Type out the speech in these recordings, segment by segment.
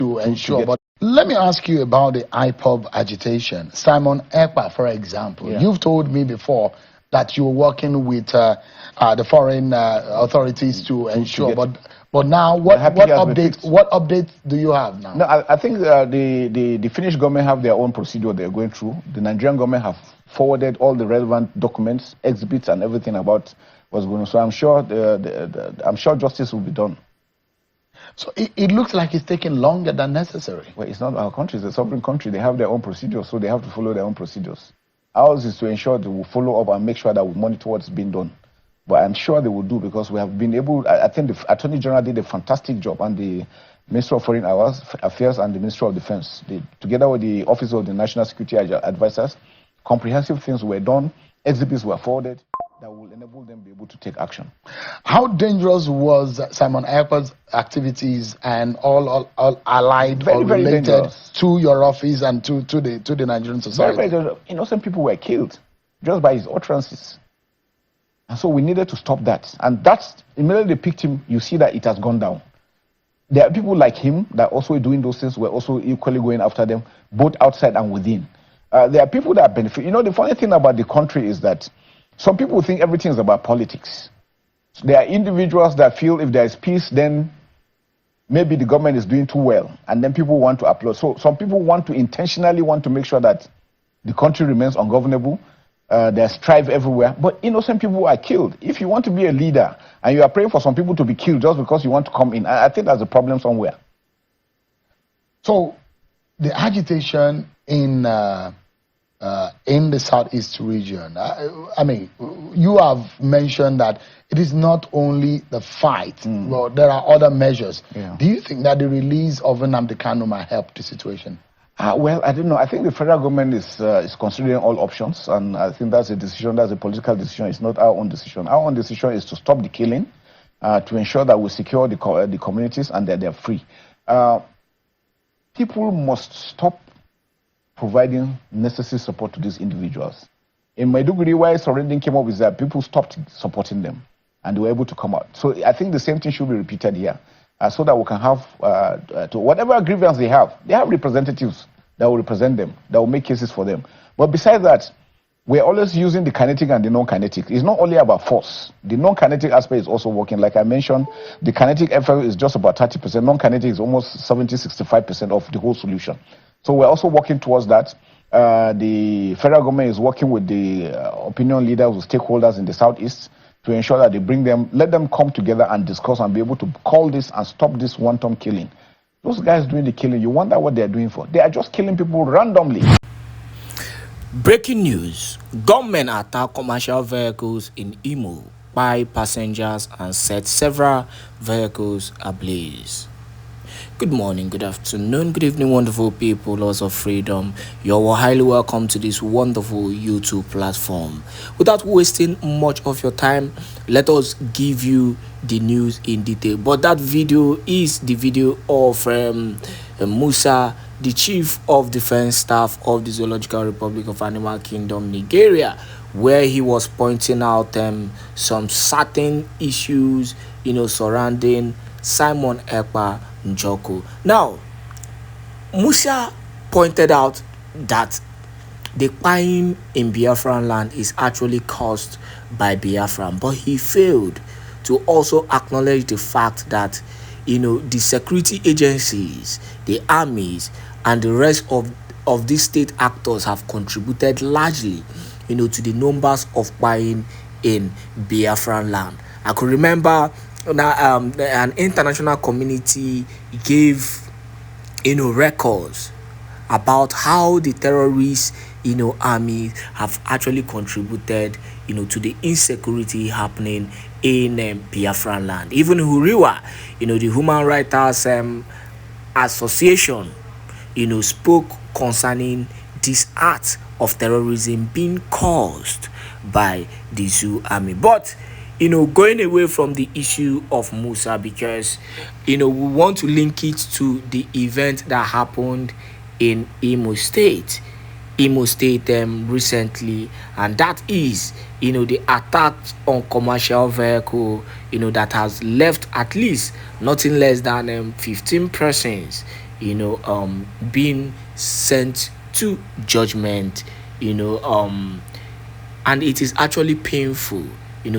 to ensure. But let me ask you about the IPOB agitation. Simon Ekpa, for example, you've told me before that you're working with the foreign authorities to ensure. But now, what updates do you have now? No, I think the Finnish government have their own procedure they're going through. The Nigerian government have forwarded all the relevant documents, exhibits, and everything about what's going on. So I'm sure I'm sure justice will be done. So it looks like it's taking longer than necessary. Well, it's not our country; it's a sovereign country. They have their own procedures, so they have to follow their own procedures. Ours is to ensure that we follow up and make sure that we monitor what's being done. But I'm sure they will do, because we have been able. I think the Attorney General did a fantastic job, and the Minister of Foreign Affairs and the Minister of Defense, together with the Office of the National Security Advisors, comprehensive things were done. Exhibits were forwarded that will enable them to be able to take action. How dangerous was Simon Ekpa's activities and all allied or related to your office and to the Nigerian society? Very dangerous. Innocent people were killed just by his utterances. And so we needed to stop that. And that's immediately they picked him, you see that it has gone down. There are people like him that also doing those things, were also equally going after them, both outside and within. There are people that benefit. The funny thing about the country is that some people think everything is about politics. There are individuals that feel if there is peace, then maybe the government is doing too well, and then people want to applaud. So some people intentionally want to make sure that the country remains ungovernable. There's strife everywhere, but innocent people are killed. If you want to be a leader and you are praying for some people to be killed just because you want to come in, I think there's a problem somewhere. So the agitation in the Southeast region, I mean, you have mentioned that it is not only the fight, but there are other measures. Yeah. Do you think that the release of Nnamdi Kanu might help the situation? Well, I don't know. I think the federal government is considering all options, and I think that's a decision, that's a political decision. It's not our own decision. Our own decision is to stop the killing, to ensure that we secure the communities and that they're free. People must stop providing necessary support to these individuals. In Maiduguri, why surrendering came up is that people stopped supporting them, and they were able to come out. So I think the same thing should be repeated here, so that we can have, to whatever grievance they have representatives that will represent them, that will make cases for them. But besides that, we're always using the kinetic and the non-kinetic. It's not only about force. The non-kinetic aspect is also working. Like I mentioned, the kinetic effort is just about 30%. Non-kinetic is almost 70-65% of the whole solution. So we're also working towards that. The federal government is working with the opinion leaders, with stakeholders in the Southeast, to ensure that they let them come together and discuss and be able to call this and stop this wanton killing. Those guys doing the killing, you wonder what they're doing for. They are just killing people randomly. Breaking news. Gunmen attack commercial vehicles in Imo by passengers and set several vehicles ablaze. Good morning, good afternoon, good evening, wonderful people, lots of freedom. You're highly welcome to this wonderful YouTube platform. Without wasting much of your time, let us give you the news in detail. But that video is the video of Musa, the Chief of Defense Staff of the Zoological Republic of Animal Kingdom, Nigeria, where he was pointing out some certain issues, surrounding Simon Ekpa Njoku. Now, Musa pointed out that the crime in Biafraland is actually caused by Biafran, but he failed to also acknowledge the fact that the security agencies, the armies, and the rest of these state actors have contributed largely to the numbers of crime in Biafraland. I could remember an international community gave records about how the terrorists army have actually contributed to the insecurity happening in Biafraland. Even Huriwa, the Human Rights Association spoke concerning this act of terrorism being caused by the zoo army. But going away from the issue of Musa, because we want to link it to the event that happened in Imo State recently, and that is the attack on commercial vehicle that has left at least nothing less than 15 persons being sent to judgment, and it is actually painful,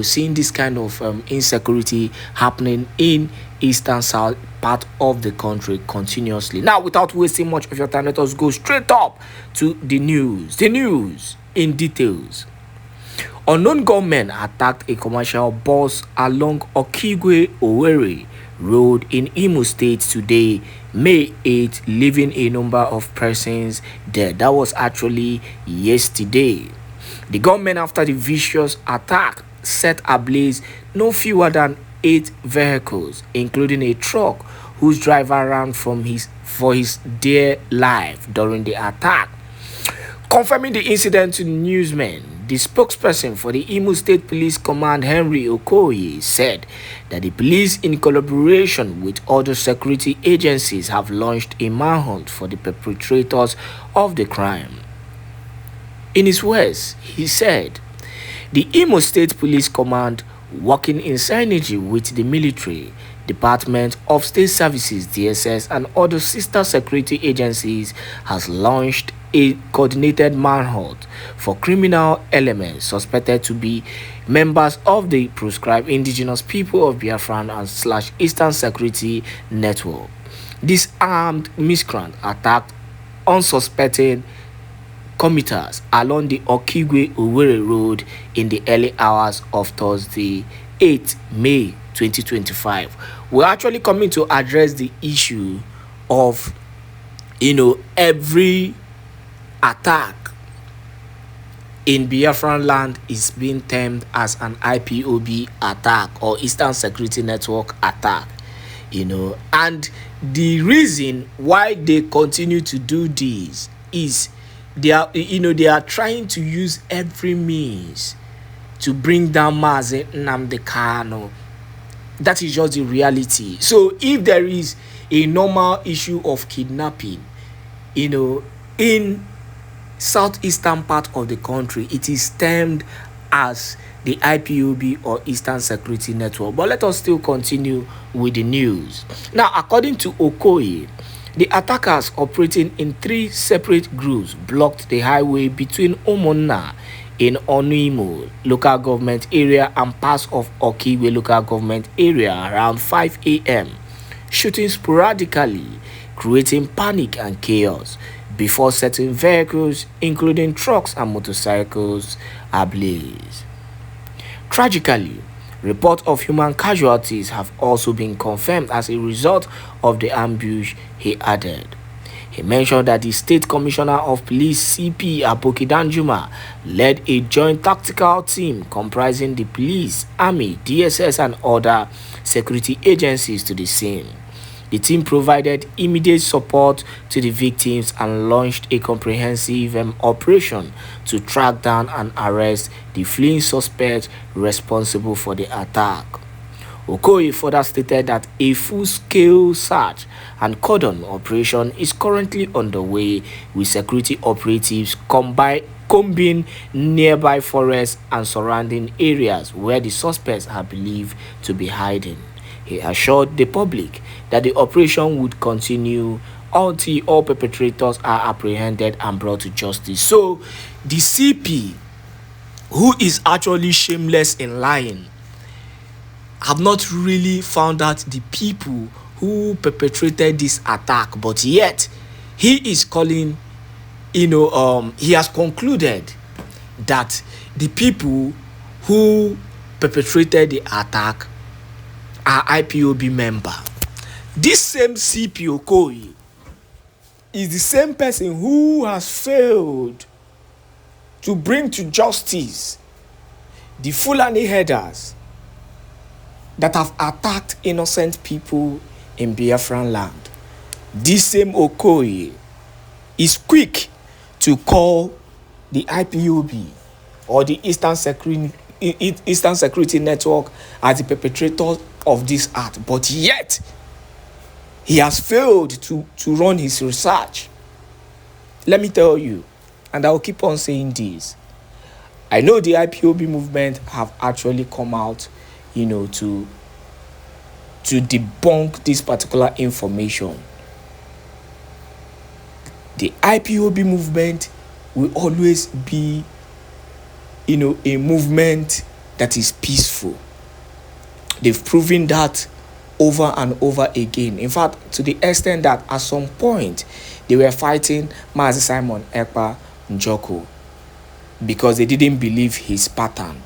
seeing this kind of insecurity happening in eastern south part of the country continuously. Now, without wasting much of your time, let us go straight up to the news. The news in details. Unknown gunmen attacked a commercial bus along Okigwe-Owerri Road in Imo State today, May 8, leaving a number of persons dead. That was actually yesterday. The gunmen, after the vicious attack, set ablaze no fewer than 8 vehicles, including a truck whose driver ran for his dear life during the attack. Confirming the incident to Newsmen, the spokesperson for the Imo State Police Command, Henry Okoye, said that the police, in collaboration with other security agencies, have launched a manhunt for the perpetrators of the crime. In his words, he said, the Imo State Police Command, working in synergy with the military, Department of State Services, DSS, and other sister security agencies, has launched a coordinated manhunt for criminal elements suspected to be members of the proscribed indigenous people of Biafraland and / Eastern Security Network. This armed miscreant attacked unsuspecting commuters along the Okigwe-Owerri Road in the early hours of Thursday, 8 May 2025. We're actually coming to address the issue of, every attack in Biafran land is being termed as an IPOB attack or Eastern Security Network attack, and the reason why they continue to do this is they are trying to use every means to bring down Mazi Nnamdi Kanu. That is just the reality. So if there is a normal issue of kidnapping, in southeastern part of the country, it is termed as the IPOB or Eastern Security Network. But let us still continue with the news. Now, according to Okoye, the attackers, operating in 3 separate groups, blocked the highway between Umonna in Ğûñmêñ local government area and parts of Okigwe local government area around 5 a.m., shooting sporadically, creating panic and chaos, before setting vehicles, including trucks and motorcycles, ablaze. Tragically, reports of human casualties have also been confirmed as a result of the ambush, he added. He mentioned that the State Commissioner of Police, CP Aboki Danjuma, led a joint tactical team comprising the police, army, DSS, and other security agencies to the scene. The team provided immediate support to the victims and launched a comprehensive operation to track down and arrest the fleeing suspects responsible for the attack. Okoye further stated that a full-scale search and cordon operation is currently underway, with security operatives combing nearby forests and surrounding areas where the suspects are believed to be hiding. He assured the public that the operation would continue until all perpetrators are apprehended and brought to justice. So, the CP, who is actually shameless in lying, have not really found out the people who perpetrated this attack, but yet he is calling, he has concluded that the people who perpetrated the attack are IPOB member. This same CP Okoye is the same person who has failed to bring to justice the Fulani headers that have attacked innocent people in Biafran land. This same Okoye is quick to call the IPOB or the Eastern Security Network as the perpetrator of this act, but yet he has failed to run his research. Let me tell you, and I will keep on saying this, I know the IPOB movement have actually come out, to debunk this particular information. the IPOB movement will always be, a movement that is peaceful. They've proven that over and over again. In fact, to the extent that at some point they were fighting Mazi Simon Ekpa Njoko because they didn't believe his pattern.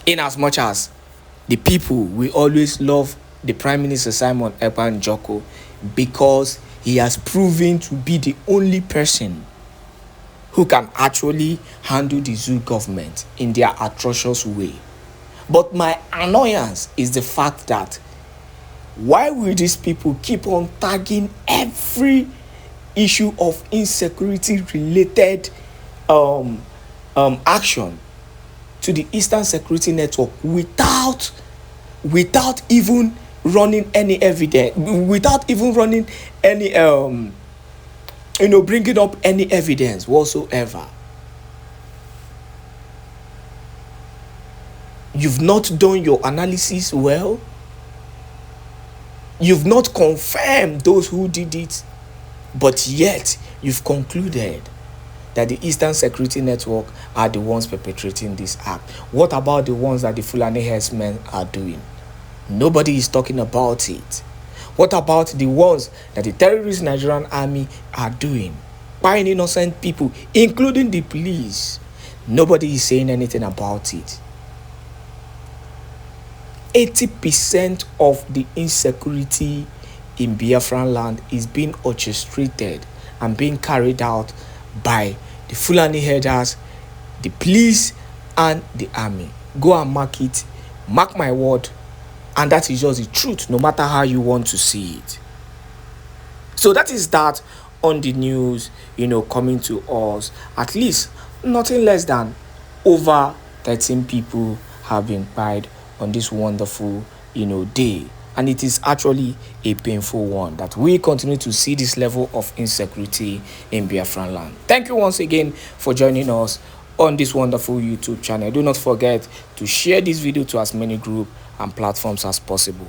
In as much as the people will always love the Prime Minister Simon Ekpa Njoko because he has proven to be the only person who can actually handle the zoo government in their atrocious way. But my annoyance is the fact that why will these people keep on tagging every issue of insecurity related action to the Eastern Security Network without even running any evidence, without even running any bringing up any evidence whatsoever? You've not done your analysis well. You've not confirmed those who did it, but yet you've concluded that the Eastern Security Network are the ones perpetrating this act. What about the ones that the Fulani herdsmen are doing? Nobody is talking about it. What about the ones that the terrorist Nigerian army are doing? Buying innocent people, including the police. Nobody is saying anything about it. 80% of the insecurity in Biafraland is being orchestrated and being carried out by the Fulani herders, the police, and the army. Go and mark it. Mark my word. And that is just the truth, no matter how you want to see it. So that is that on the news, coming to us. At least nothing less than over 13 people have been died on this wonderful, day. And it is actually a painful one that we continue to see this level of insecurity in Biafraland. Thank you once again for joining us on this wonderful YouTube channel. Do not forget to share this video to as many groups and platforms as possible.